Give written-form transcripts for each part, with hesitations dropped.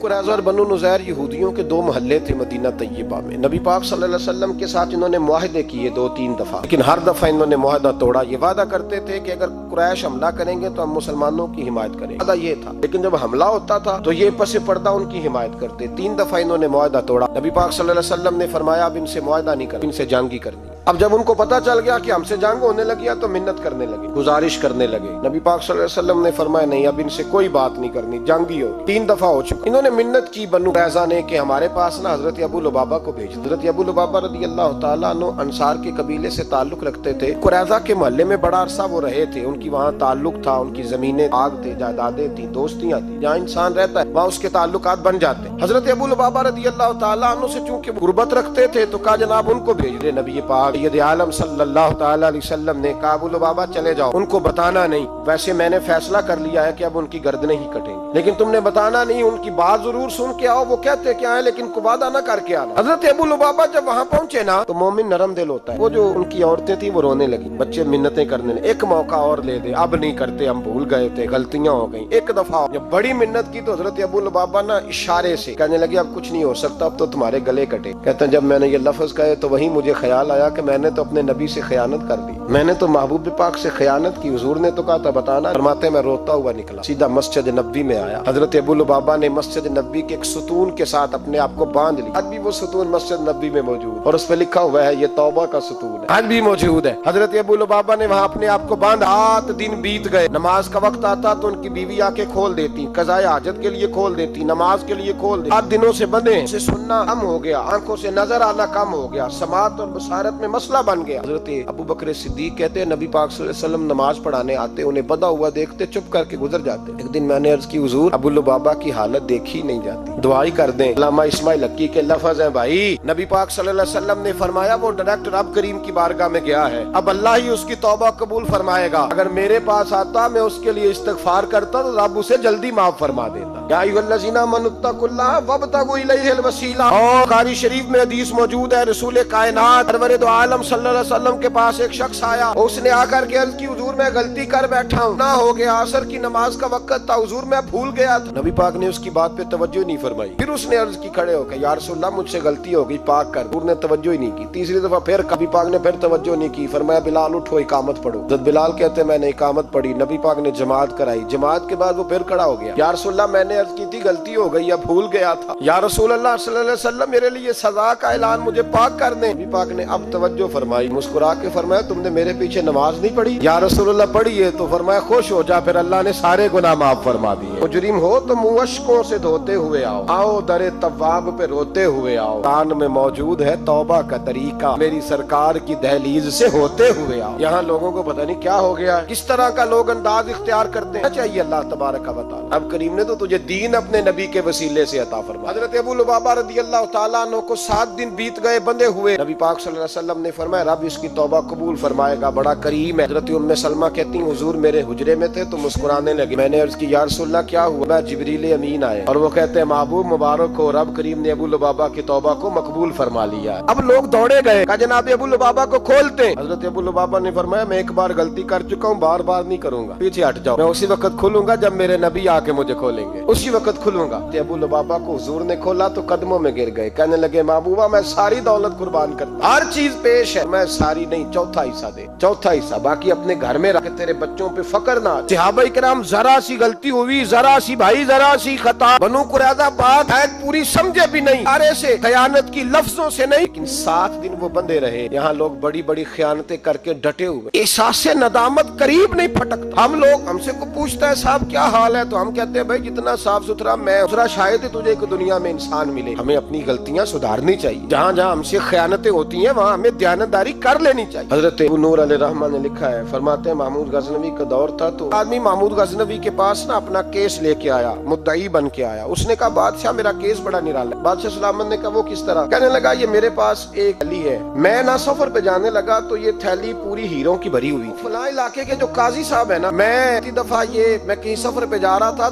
قریظہ اور بنو نذیر یہودیوں کے دو محلے تھے مدینہ طیبہ میں۔ نبی پاک صلی اللہ علیہ وسلم کے ساتھ انہوں نے معاہدے کیے 2-3 دفعہ، لیکن ہر دفعہ انہوں نے معاہدہ توڑا۔ یہ وعدہ کرتے تھے کہ اگر قریش حملہ کریں گے تو ہم مسلمانوں کی حمایت کریں، وعدہ یہ تھا، لیکن جب حملہ ہوتا تھا تو یہ پس پردہ ان کی حمایت کرتے۔ 3 دفعہ انہوں نے معاہدہ توڑا۔ نبی پاک صلی اللہ علیہ وسلم نے فرمایا اب ان سے معاہدہ نہیں کرنا، ان سے جنگ ہی کرنی۔ اب جب ان کو پتا چل گیا کہ ہم سے جنگ ہونے لگی تو منت کرنے لگے، گزارش کرنے لگے۔ نبی پاک صلی اللہ علیہ وسلم نے فرمایا نہیں، اب ان سے کوئی بات نہیں کرنی، جنگ ہی ہوگی۔ 3 دفعہ ہو چکا۔ انہوں نے منت کی بنو قریظہ نے کہ ہمارے پاس نا حضرت ابو لبابہ کو بھیج۔ حضرت ابو لبابہ رضی اللہ تعالیٰ عنہ انصار کے قبیلے سے تعلق رکھتے تھے، قریظہ کے محلے میں بڑا عرصہ وہ رہے تھے، ان کی وہاں تعلق تھا، ان کی زمینیں آگ تھے، جائیدادیں تھیں، دوستیاں تھیں، جہاں انسان رہتا ہے وہاں اس کے تعلقات بن جاتے ہیں۔ حضرت ابو لبابہ رضی اللہ تعالیٰ عنہ سے چونکہ غربت رکھتے تھے تو کہا جناب ان کو بھیج دے۔ نبی پاک سید عالم صلی اللہ تعالیٰ علیہ وسلم نے کہا ابو لبابہ چلے جاؤ، ان کو بتانا نہیں، ویسے میں نے فیصلہ کر لیا ہے کہ اب ان کی گردنیں ہی کٹیں گی، لیکن تم نے بتانا نہیں، ان کی بات ضرور سن کے آؤ، وہ کہتے کیا ہے لیکن کو وعدہ نہ کر کے آنا۔ حضرت ابو لبابہ جب وہاں پہنچے نا تو مومن نرم دل ہوتا ہے، وہ جو ان کی عورتیں تھیں وہ رونے لگی، بچے منتیں کرنے لگے، ایک موقع اور لے دے، اب نہیں کرتے، ہم بھول گئے تھے، غلطیاں ہو گئیں، ایک دفعہ جب بڑی منت کی تو حضرت ابو لبابہ نا اشارے سے کہنے لگے اب کچھ نہیں ہو سکتا، اب تو تمہارے گلے کٹے۔ کہتے ہیں جب میں نے یہ لفظ کہے تو وہیں مجھے خیال آیا کہ میں نے تو اپنے نبی سے خیانت کر دی، میں نے تو محبوب پاک سے خیانت کی، حضور نے تو کہا تھا بتانا۔ فرماتے میں روتا ہوا نکلا، سیدھا مسجد نبوی میں آیا۔ حضرت ابو لبابہ نے مسجد نبوی کے ایک ستون کے ساتھ اپنے آپ کو باندھ لیا، آج بھی وہ ستون مسجد نبوی میں موجود اور اس پہ لکھا ہوا ہے یہ توبہ کا ستون ہے، آج بھی موجود ہے۔ حضرت ابو لبابہ نے وہاں اپنے آپ کو باندھا، 8 دن بیت گئے، نماز کا وقت آتا تو ان کی بیوی آ کے کھول دیتی، قضاء حاجت کے لیے کھول دیتی، نماز کے لیے کھول دیتی۔ 8 دنوں سے بندے، اسے سننا کم ہو گیا، آنکھوں سے نظر آنا کم ہو گیا، سماعت اور بصارت میں مسئلہ بن گیا۔ حضرت ابو بکر صدیق کہتے ہیں نبی پاک صلی اللہ علیہ وسلم نماز پڑھانے آتے، انہیں بندھا ہوا دیکھتے چپ کر کے گزر جاتے۔ ایک دن میں نے عرض کی حضور ابو لبابہ کی حالت دیکھی نہیں جاتی، دعا ہی کر دیں۔ علامہ اسماعیل حقی کے لفظ ہیں بھائی، نبی پاک صلی اللہ علیہ وسلم نے فرمایا وہ ڈائریکٹ رب کریم کی بارگاہ میں گیا ہے، اب اللہ ہی اس کی توبہ قبول فرمائے گا، اگر میرے پاس آتا میں اس کے لیے استغفار کرتا تو رب اسے جلدی معاف فرما دیتا۔ یا ایھا الذین آمنوا اتقوا اللہ وابتغوا الیہ الوسیلہ، اور بخاری شریف میں حدیث موجود ہے، رسول کائنات سرور دو عالم صلی اللہ علیہ وسلم کے پاس ایک شخص آیا، اس نے آ کر کے عرض کی حضور میں غلطی کر بیٹھا ہوں، نہ ہو گیا، عصر کی نماز کا وقت تھا حضور میں بھول گیا تھا۔ نبی پاک نے اس کی بات پہ توجہ نہیں فرمائی، پھر اس نے عرض کی کھڑے ہو کے یا رسول اللہ مجھ سے غلطی ہو گئی، پاک کر۔ حضور نے توجہ ہی نہیں کی، تیسری دفعہ پھر نبی پاک نے پھر توجہ نہیں کی، فرمایا بلال اٹھو اقامت پڑھو۔ حضرت بلال کہتے ہیں میں نے اقامت پڑھی، نبی پاک نے جماعت کرائی، جماعت کے بعد وہ پھر کھڑا ہو گیا، یا رسول اللہ میں نے عرض کی تھی غلطی ہو گئی یا بھول گیا تھا، یا رسول اللہ صلی اللہ علیہ وسلم میرے لیے سزا کا اعلان مجھے پاک کر دیں۔ نبی پاک نے اب توجہ فرمائی، مسکرا کے فرمایا تم نے میرے پیچھے نماز نہیں پڑھی؟ یا رسول اللہ پڑھی ہے، تو فرمایا خوش ہو جا، پھر اللہ نے سارے گناہ معاف فرما دیے۔ مجرم ہو تو منہ اشکوں سے دھوتے ہوئے آؤ، آؤ در تواب پہ روتے ہوئے آؤ، قرآن میں موجود ہے توبہ کا طریقہ، میری سرکار کی دہلیز سے ہوتے ہوئے آؤ۔ یہاں لوگوں کو پتہ نہیں کیا ہو گیا ہے، کس طرح کا لوگ انداز اختیار کرتے ہیں، چاہیے اللہ تبارک و تعالی اب کریم نے تو تجھے دین اپنے نبی کے وسیلے سے عطا فرمایا۔ حضرت ابو لبابہ رضی اللہ تعالیٰ عنہ کو 7 دن بیت گئے بندے ہوئے، نبی پاک صلی اللہ علیہ وسلم نے فرمایا رب اس کی توبہ قبول فرمائے گا، بڑا کریم ہے۔ حضرت ام سلمہ کہتی ہیں حضور میرے حجرے میں تھے تو مسکرانے لگے، میں نے عرض کی یا رسول اللہ کیا ہوا؟ میں جبریل امین آئے اور وہ کہتے ہیں محبوب مبارک ہو، رب کریم نے ابو لبابہ کی توبہ کو مقبول فرما لیا۔ اب لوگ دوڑے گئے، کہا جناب ابو لبابہ کو کھولتے۔ حضرت ابو لبابہ نے فرمایا میں ایک بار غلطی کر چکا ہوں، بار بار نہیں کروں گا، پیچھے ہٹ جاؤ، میں اسی وقت کھولوں گا جب میرے نبی آ کے مجھے کھولیں گے، اسی وقت کھلوں گا۔ ابو لبابہ کو حضور نے کھولا تو قدموں میں گر گئے، کہنے لگے محبوبہ میں ساری دولت قربان کرتا، ہر چیز پیش ہے، میں ساری نہیں، چوتھا حصہ دے، چوتھا حصہ باقی اپنے گھر میں رکھ، تیرے بچوں پہ فقر نہ۔ صحابہ کرام ذرا سی غلطی ہوئی، ذرا سی بھائی ذرا سی خطا، بنو قریظہ بات ہے پوری سمجھے بھی نہیں، ارے سے خیانت کی لفظوں سے نہیں، لیکن 7 دن وہ بندے رہے۔ یہاں لوگ بڑی بڑی خیانتیں کر کے ڈٹے ہوئے، احساس ندامت قریب نہیں پھٹکتا۔ ہم لوگ، ہم سے کو پوچھتا ہے صاحب کیا حال ہے تو ہم کہتے ہیں بھائی جتنا صاف ستھرا میں دوسرا شاید ہی تجھے ایک دنیا میں انسان ملے۔ ہمیں اپنی غلطیاں سدھارنی چاہیے، جہاں جہاں ہم سے خیانتیں ہوتی ہیں وہاں ہمیں دیانتداری کر لینی چاہیے۔ حضرت ابو نور علیہ رحمہ نے لکھا ہے، فرماتے ہیں محمود غزنوی کا دور تھا تو آدمی محمود غزنوی کے پاس نا اپنا کیس لے کے آیا، مدعی بن کے آیا، اس نے کہا بادشاہ میرا کیس بڑا نرالا ہے۔ بادشاہ سلامت نے کہا وہ کس طرح؟ کہنے لگا یہ میرے پاس ایک تھیلی ہے، میں نا سفر پہ جانے لگا تو یہ تھیلی پوری ہیروں کی بھری ہوئی، فلاں علاقے کے جو قاضی صاحب ہے نا، میں دفعہ میں کہیں سفر پہ جا رہا تھا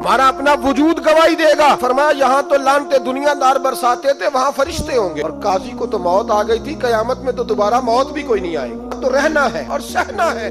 ہمارا اپنا وجود گواہی دے گا۔ فرمایا یہاں تو لانتے دنیا دار برساتے تھے، وہاں فرشتے ہوں گے۔ اور قاضی کو تو موت آ گئی تھی، قیامت میں تو دوبارہ موت بھی کوئی نہیں آئے گی، تو رہنا ہے اور سہنا ہے۔